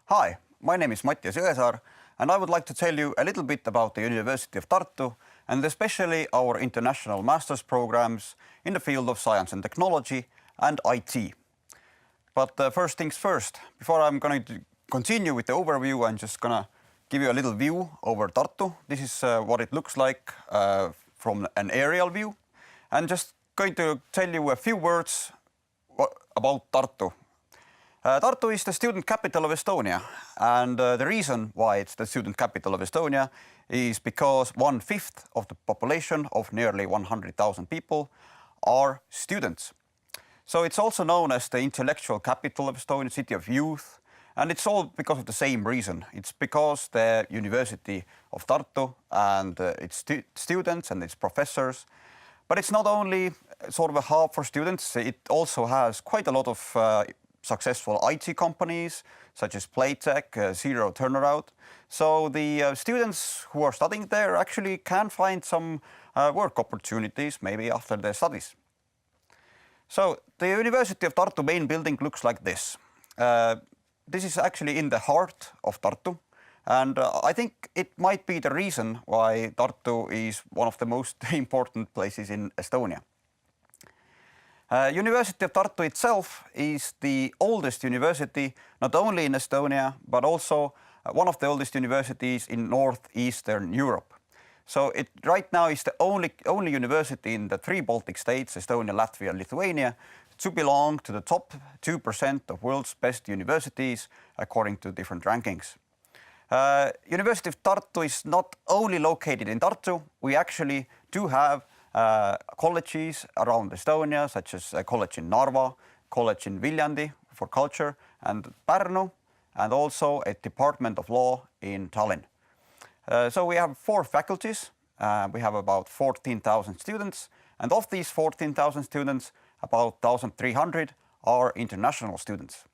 Hi, my name is Mattias Jõesaar, and I would like to tell you a little bit about the University of Tartu and especially our international master's programs in the field of science and technology and IT. But first things first, before I'm going to continue with the overview, I'm just going to give you a little view over Tartu. This is what it looks like from an aerial view. And just going to tell you a few words about Tartu. Tartu is the student capital of Estonia, and the reason why it's the student capital of Estonia is because 1/5 of the population of nearly 100,000 people are students. So it's also known as the intellectual capital of Estonia, city of youth, and it's all because of the same reason. It's because the University of Tartu and its students and its professors. But it's not only sort of a hub for students, it also has quite a lot of successful IT companies such as Playtech, Zero Turnaround. So the students who are studying there actually can find some work opportunities maybe after their studies. So the University of Tartu main building looks like this. This is actually in the heart of Tartu, and I think it might be the reason why Tartu is one of the most important places in Estonia. University of Tartu itself is the oldest university, not only in Estonia, but also one of the oldest universities in northeastern Europe. So it right now is the only university in the 3 Baltic states, Estonia, Latvia, and Lithuania, to belong to the top 2% of world's best universities, according to different rankings. University of Tartu is not only located in Tartu, we actually do have colleges around Estonia, such as a college in Narva, college in Viljandi for culture, and Pärnu, and also a department of law in Tallinn. So we have 4 faculties. We have about 14,000 students, and of these 14,000 students, about 1,300 are international students.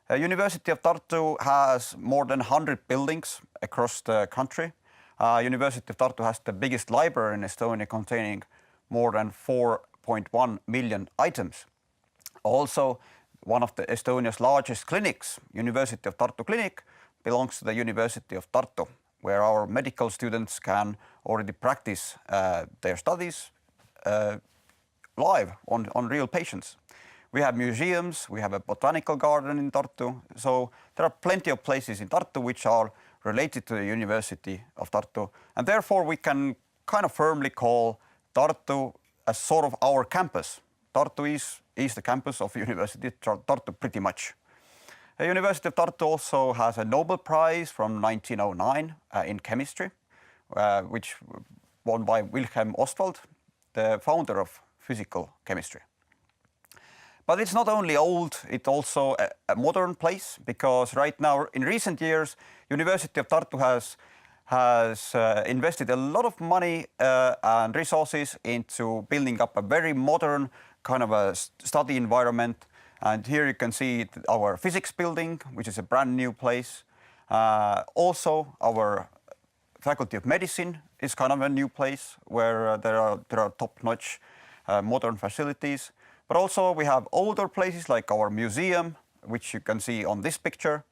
University of Tartu has more than 100 buildings across the country. University of Tartu has the biggest library in Estonia, containing more than 4.1 million items. Also, one of Estonia's largest clinics, University of Tartu Clinic, belongs to the University of Tartu, where our medical students can already practice their studies live on real patients. We have museums, we have a botanical garden in Tartu, so there are plenty of places in Tartu which are related to the University of Tartu, and therefore we can kind of firmly call Tartu as sort of our campus. Tartu is the campus of University of Tartu pretty much. The University of Tartu also has a Nobel Prize from 1909 in chemistry, which won by Wilhelm Ostwald, the founder of physical chemistry. But it's not only old, it's also a modern place, because right now, in recent years, University of Tartu has invested a lot of money and resources into building up a very modern kind of a study environment. And here you can see our physics building, which is a brand new place. Also, our Faculty of Medicine is kind of a new place where there are top-notch modern facilities. But also we have older places like our museum, which you can see on this picture.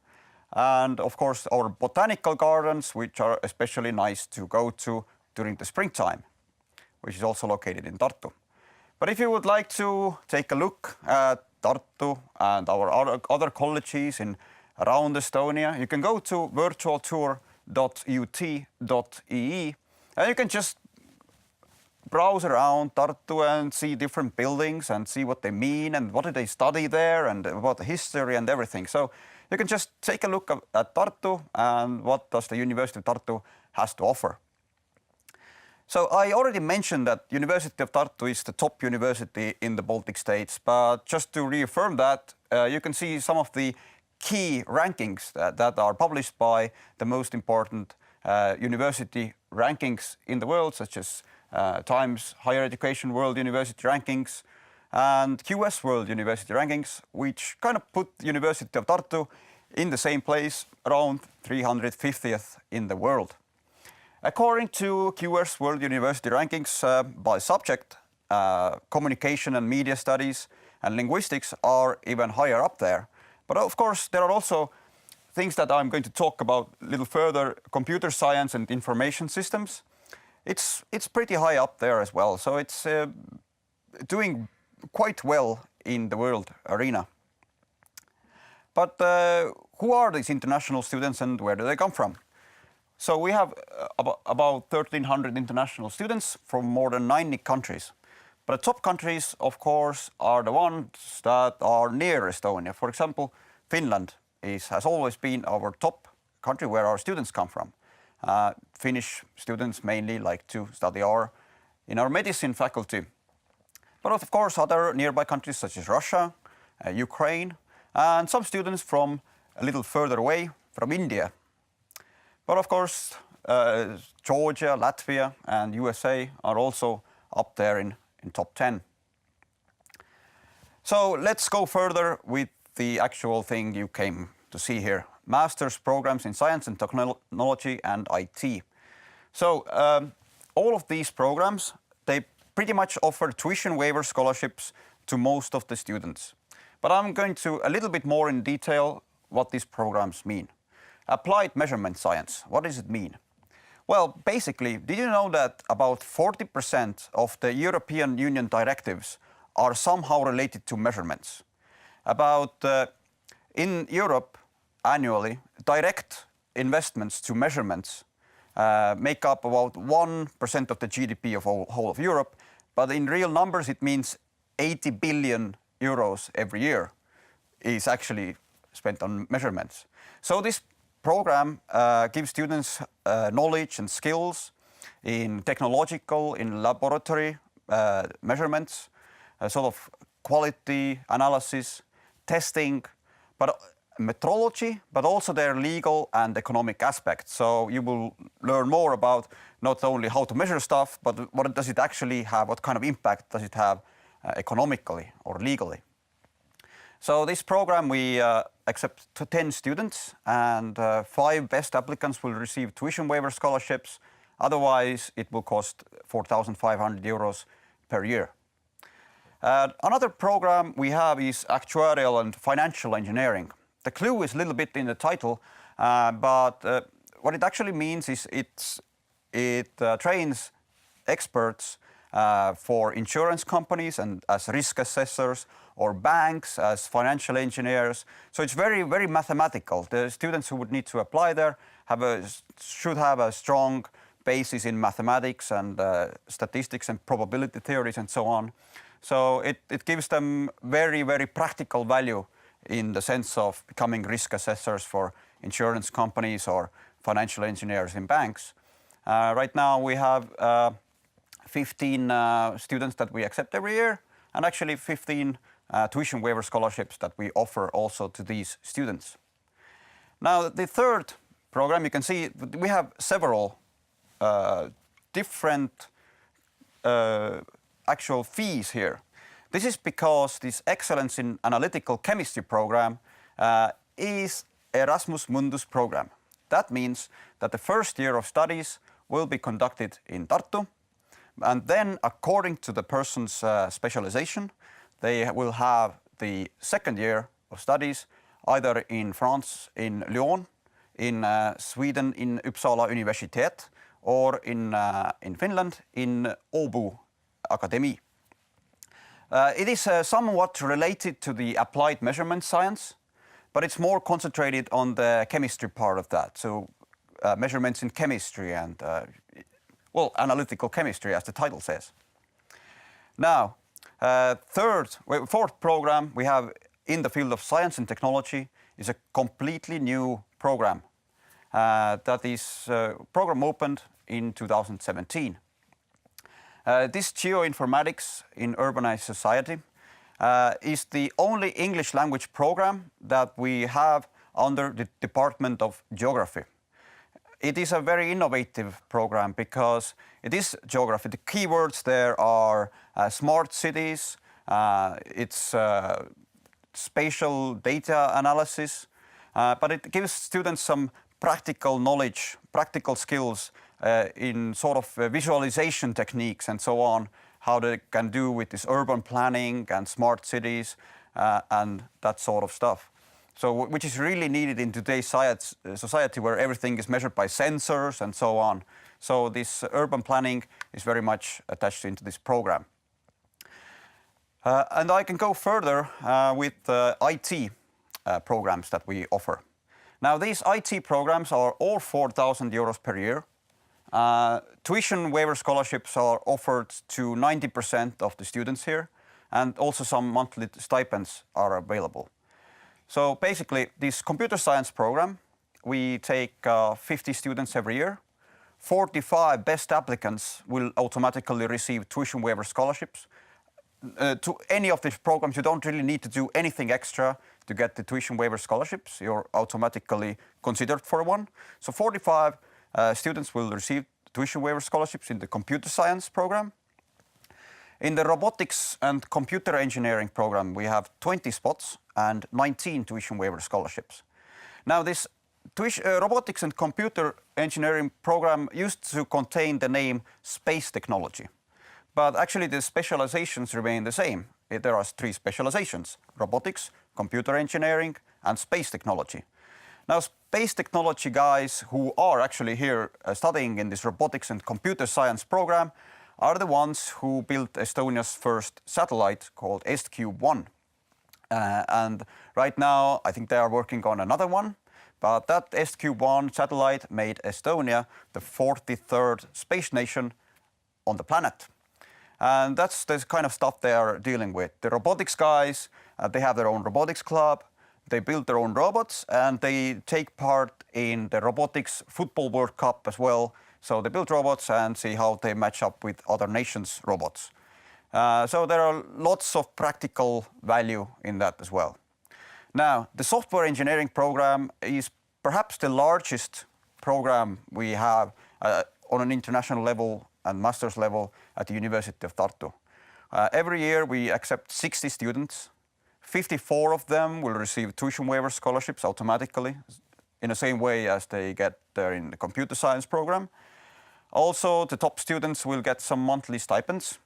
And of course, our botanical gardens, which are especially nice to go to during the springtime, which is also located in Tartu. But if you would like to take a look at Tartu and our other colleges around Estonia, you can go to virtualtour.ut.ee, and you can just browse around Tartu and see different buildings and see what they mean and what do they study there and about the history and everything. So you can just take a look at Tartu and what does the University of Tartu has to offer. So I already mentioned that University of Tartu is the top university in the Baltic states, but just to reaffirm that, you can see some of the key rankings that are published by the most important university rankings in the world, such as Times Higher Education World University Rankings and QS World University Rankings, which kind of put University of Tartu in the same place, around 350th in the world. According to QS World University Rankings by subject, communication and media studies and linguistics are even higher up there. But of course, there are also things that I'm going to talk about a little further, computer science and information systems, it's pretty high up there as well. So it's doing quite well in the world arena. But who are these international students and where do they come from? So we have about 1,300 international students from more than 90 countries. But the top countries, of course, are the ones that are near Estonia. For example, Finland has always been our top country where our students come from. Finnish students mainly like to study in our medicine faculty. But of course, other nearby countries such as Russia, Ukraine, and some students from a little further away, from India. But of course, Georgia, Latvia, and USA are also up there in top 10. So let's go further with the actual thing you came to see here. Master's programs in science and technology and IT. So all of these programs, they pretty much offer tuition waiver scholarships to most of the students. But I'm going to a little bit more in detail what these programs mean. Applied measurement science, what does it mean? Well, basically, did you know that about 40% of the European Union directives are somehow related to measurements? In Europe, annually, direct investments to measurements make up about 1% of the GDP of whole of Europe, but in real numbers it means 80 billion euros every year is actually spent on measurements. So this program gives students knowledge and skills in technological, in laboratory measurements, sort of quality analysis, testing, but metrology, but also their legal and economic aspects. So you will learn more about not only how to measure stuff, but what does it actually have, what kind of impact does it have economically or legally. So this program, we accept 10 students, and 5 best applicants will receive tuition waiver scholarships. Otherwise, it will cost 4,500 euros per year. Another program we have is actuarial and financial engineering. The clue is a little bit in the title, but what it actually means is it trains experts for insurance companies and as risk assessors, or banks as financial engineers. So it's very, very mathematical. The students who would need to apply there should have a strong basis in mathematics and statistics and probability theories and so on. So it gives them very, very practical value in the sense of becoming risk assessors for insurance companies or financial engineers in banks. Right now we have 15 students that we accept every year, and actually 15 tuition waiver scholarships that we offer also to these students. Now, the third program, you can see we have several different actual fees here. This is because this Excellence in Analytical Chemistry program is Erasmus Mundus program. That means that the first year of studies will be conducted in Tartu, and then according to the person's specialization, they will have the second year of studies either in France, in Lyon, in Sweden, in Uppsala Universitet, or in Finland, in Åbo Academy. It is somewhat related to the applied measurement science, but it's more concentrated on the chemistry part of that. So measurements in chemistry and, analytical chemistry, as the title says. Now, fourth program we have in the field of science and technology is a completely new program. That is program opened in 2017. This geoinformatics in urbanized society is the only English language program that we have under the Department of Geography. It is a very innovative program because it is geography. The keywords there are smart cities, it's spatial data analysis, but it gives students some practical knowledge, practical skills in sort of visualization techniques and so on, how they can do with this urban planning and smart cities and that sort of stuff. So which is really needed in today's society where everything is measured by sensors and so on. So this urban planning is very much attached into this program. And I can go further with IT programs that we offer. Now these IT programs are all 4,000 euros per year. Tuition waiver scholarships are offered to 90% of the students here, and also some monthly stipends are available. So basically, this computer science program, we take 50 students every year. 45 best applicants will automatically receive tuition waiver scholarships. To any of these programs, you don't really need to do anything extra to get the tuition waiver scholarships. You're automatically considered for one. So 45 students will receive tuition waiver scholarships in the computer science program. In the robotics and computer engineering program, we have 20 spots and 19 tuition waiver scholarships. Now this robotics and computer engineering program used to contain the name space technology. But actually the specializations remain the same. There are 3 specializations: robotics, computer engineering, and space technology. Now space technology guys who are actually here studying in this robotics and computer science program are the ones who built Estonia's first satellite called SQ1. And right now I think they are working on another one, but that SQ1 satellite made Estonia the 43rd space nation on the planet. And that's the kind of stuff they are dealing with. The robotics guys, they have their own robotics club, they build their own robots, and they take part in the robotics football World Cup as well. So they build robots and see how they match up with other nations' robots. So there are lots of practical value in that as well. Now, the software engineering program is perhaps the largest program we have on an international level and master's level at the University of Tartu. Every year we accept 60 students. 54 of them will receive tuition waiver scholarships automatically in the same way as they get there in the computer science program. Also, the top students will get some monthly stipends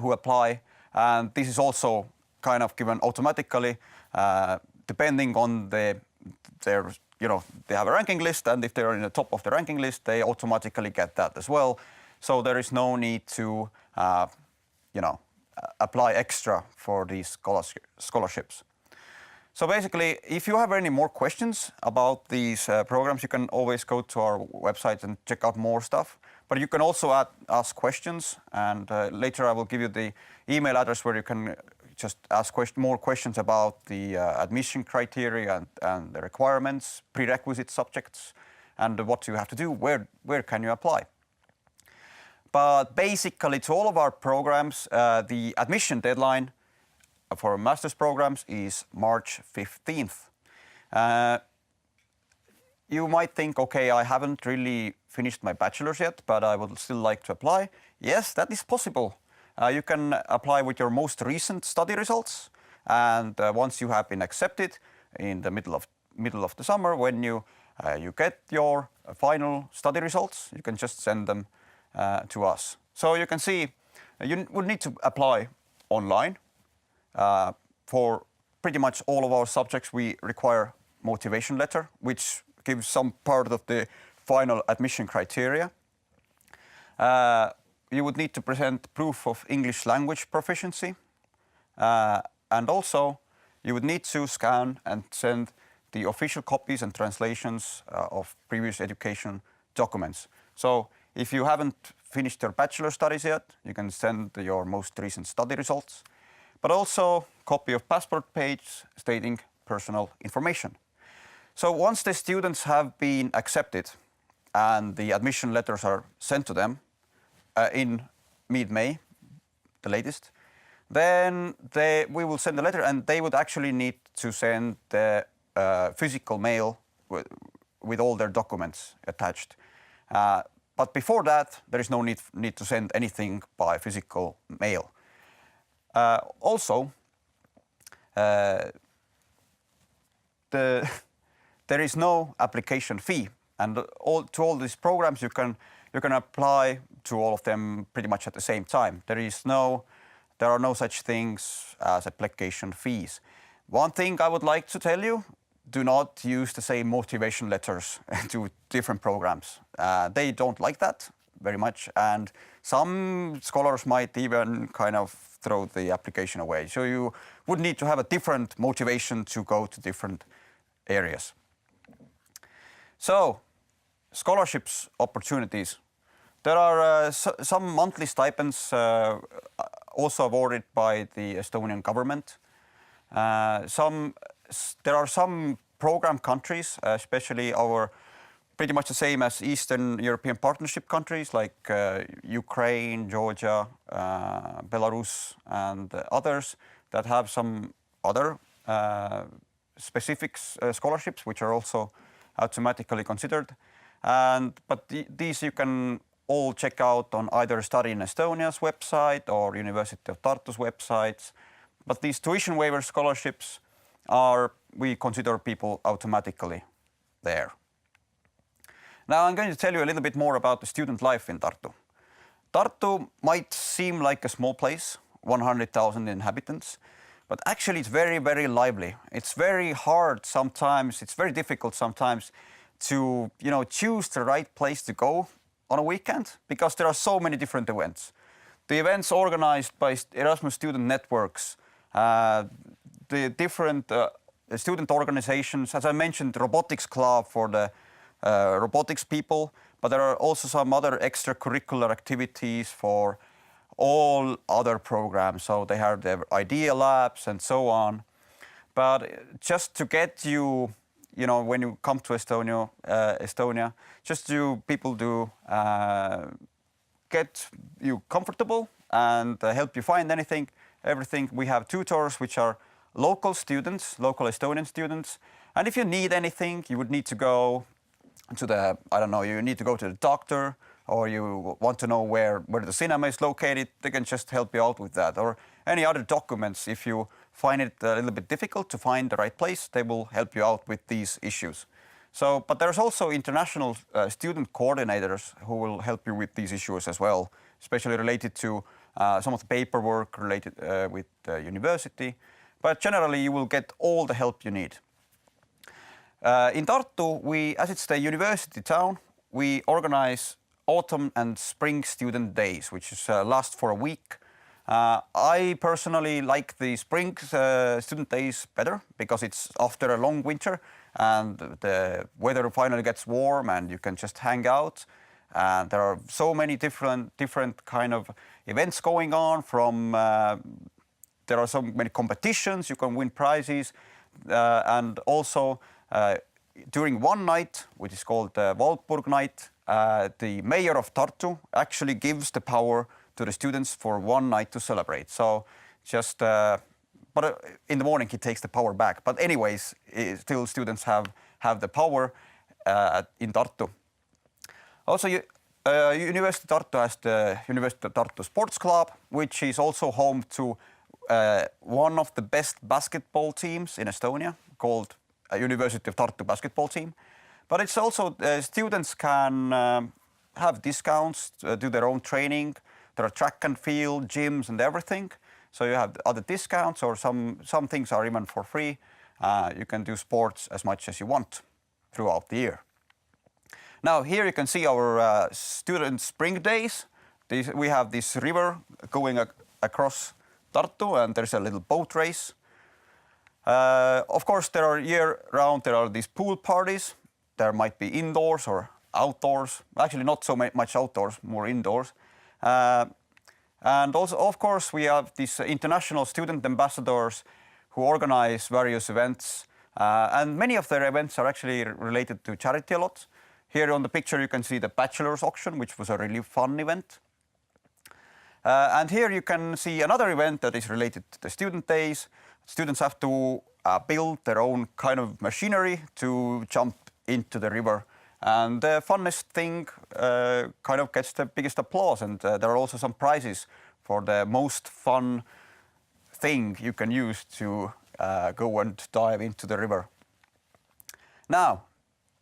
who apply, and this is also kind of given automatically depending on they have a ranking list, and if they're in the top of the ranking list, they automatically get that as well. So there is no need to, apply extra for these scholarships. So basically, if you have any more questions about these programs, you can always go to our website and check out more stuff. But you can also ask questions, and later I will give you the email address where you can just ask more questions about the admission criteria and the requirements, prerequisite subjects, and what you have to do, where can you apply. But basically, to all of our programs, the admission deadline for master's programs is March 15th. You might think, okay, I haven't really finished my bachelor's yet, but I would still like to apply. Yes, that is possible. You can apply with your most recent study results, and once you have been accepted in the middle of the summer, when you get your final study results, you can just send them to us. So you can see you would need to apply online. For pretty much all of our subjects, we require motivation letter, which gives some part of the final admission criteria. You would need to present proof of English language proficiency. And also, you would need to scan and send the official copies and translations of previous education documents. So if you haven't finished your bachelor studies yet, you can send your most recent study results, but also copy of passport page stating personal information. So once the students have been accepted and the admission letters are sent to them in mid-May, the latest, then we will send a letter, and they would actually need to send the physical mail with all their documents attached. But before that, there is no need to send anything by physical mail. Also, there is no application fee, and to all these programs you can apply to all of them pretty much at the same time. There are no such things as application fees. One thing I would like to tell you, do not use the same motivation letters to different programs. They don't like that very much, and some scholars might even kind of throw the application away. So you would need to have a different motivation to go to different areas. So, scholarships opportunities. There are some monthly stipends also awarded by the Estonian government. There are some program countries, especially pretty much the same as Eastern European Partnership countries like Ukraine, Georgia, Belarus, and others that have some other specific scholarships which are also automatically considered. But these you can all check out on either Study in Estonia's website or University of Tartu's websites. But these tuition waiver scholarships we consider people automatically there. Now I'm going to tell you a little bit more about the student life in Tartu. Tartu might seem like a small place, 100,000 inhabitants, but actually it's very, very lively. It's very hard sometimes, it's very difficult sometimes to choose the right place to go on a weekend because there are so many different events. The events organized by Erasmus student networks, the different student organizations, as I mentioned, robotics club for the robotics people, but there are also some other extracurricular activities for all other programs. So they have their idea labs and so on. But just to get you, when you come to Estonia, just people to get you comfortable and help you find everything. We have tutors which are local students, local Estonian students. And if you need anything, you would need to go to you need to go to the doctor, or you want to know where the cinema is located, they can just help you out with that. Or any other documents, if you find it a little bit difficult to find the right place, they will help you out with these issues. But there's also international student coordinators who will help you with these issues as well, especially related to some of the paperwork related with the university. But generally, you will get all the help you need. In Tartu, as it's the university town, we organize autumn and spring student days, which last for a week. I personally like the spring student days better because it's after a long winter and the weather finally gets warm and you can just hang out. And there are so many different kind of events going on. There are so many competitions, you can win prizes, and also during one night, which is called Waldburg night, the mayor of Tartu actually gives the power to the students for one night to celebrate. So but in the morning he takes the power back. But anyways, still students have the power in Tartu. Also, University of Tartu has the University of Tartu Sports Club, which is also home to one of the best basketball teams in Estonia, called University of Tartu basketball team. But it's also students can have discounts, do their own training. There are track and field, gyms and everything. So you have other discounts, or some things are even for free. You can do sports as much as you want throughout the year. Now here you can see our student spring days. We have this river going across Tartu, and there's a little boat race. Of course, there are year-round, there are these pool parties. There might be indoors or outdoors. Actually, not so much outdoors, more indoors. And also, of course, we have these international student ambassadors who organize various events. And many of their events are actually related to charity a lot. Here on the picture, you can see the bachelors auction, which was a really fun event. And here you can see another event that is related to the student days. Students have to build their own kind of machinery to jump into the river. And the funnest thing kind of gets the biggest applause. And there are also some prizes for the most fun thing you can use to go and dive into the river. Now,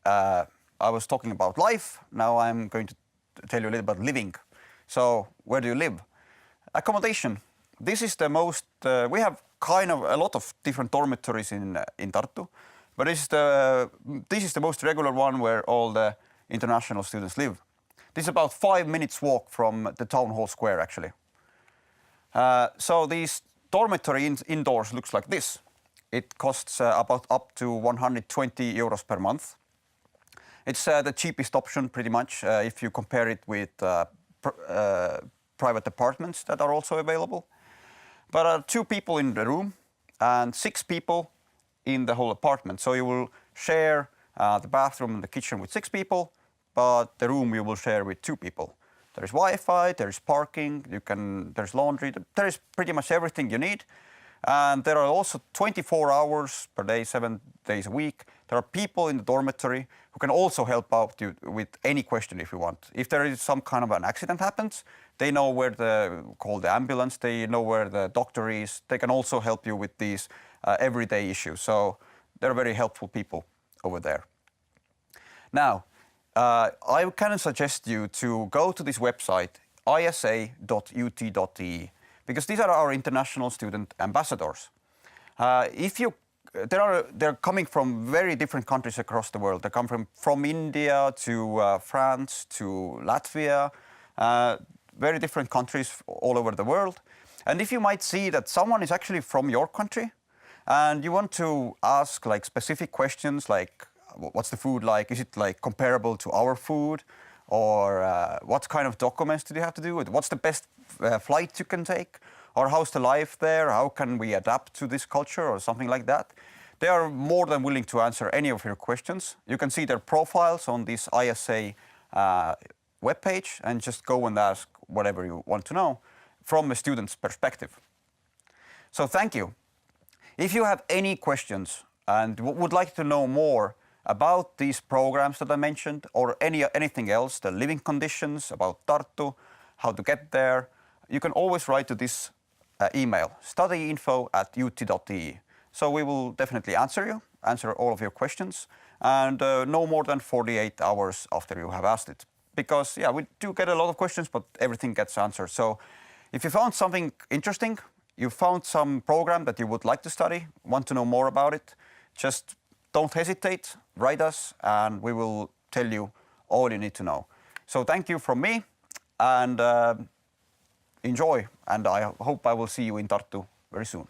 I was talking about life. Now I'm going to tell you a little about living. So where do you live? Accommodation. This is the most, we have a lot of different dormitories in Tartu, but this is the most regular one where all the international students live. This is about 5 minutes walk from the town hall square, actually. So this dormitory indoors looks like this. It costs about up to 120 euros per month. It's the cheapest option, pretty much, if you compare it with private apartments that are also available. But 2 people in the room and 6 people in the whole apartment. So you will share the bathroom and the kitchen with 6 people, but the room you will share with 2 people. There is Wi-Fi, there is parking, there's laundry, there is pretty much everything you need. And there are also 24 hours per day, 7 days a week. There are people in the dormitory who can also help out you with any question if you want. If there is some kind of an accident happens, they know where to call the ambulance, they know where the doctor is. They can also help you with these everyday issues. So they're very helpful people over there. Now, I can suggest you to go to this website, isa.ut.ee, because these are our international student ambassadors. They're coming from very different countries across the world. They come from India to France to Latvia, very different countries all over the world. And if you might see that someone is actually from your country and you want to ask like specific questions like, what's the food like? Is it like comparable to our food? Or what kind of documents do you have to do? What's the best flight you can take? Or how's the life there? How can we adapt to this culture or something like that? They are more than willing to answer any of your questions. You can see their profiles on this ISA webpage and just go and ask whatever you want to know from a student's perspective. So thank you. If you have any questions and would like to know more about these programs that I mentioned or anything else, the living conditions, about Tartu, how to get there, you can always write to this email, studyinfo@ut.ee. So we will definitely answer all of your questions, and no more than 48 hours after you have asked it. Because, yeah, we do get a lot of questions, but everything gets answered. So if you found something interesting, you found some program that you would like to study, want to know more about it, just don't hesitate, write us, and we will tell you all you need to know. So thank you from me, and enjoy, and I hope I will see you in Tartu very soon.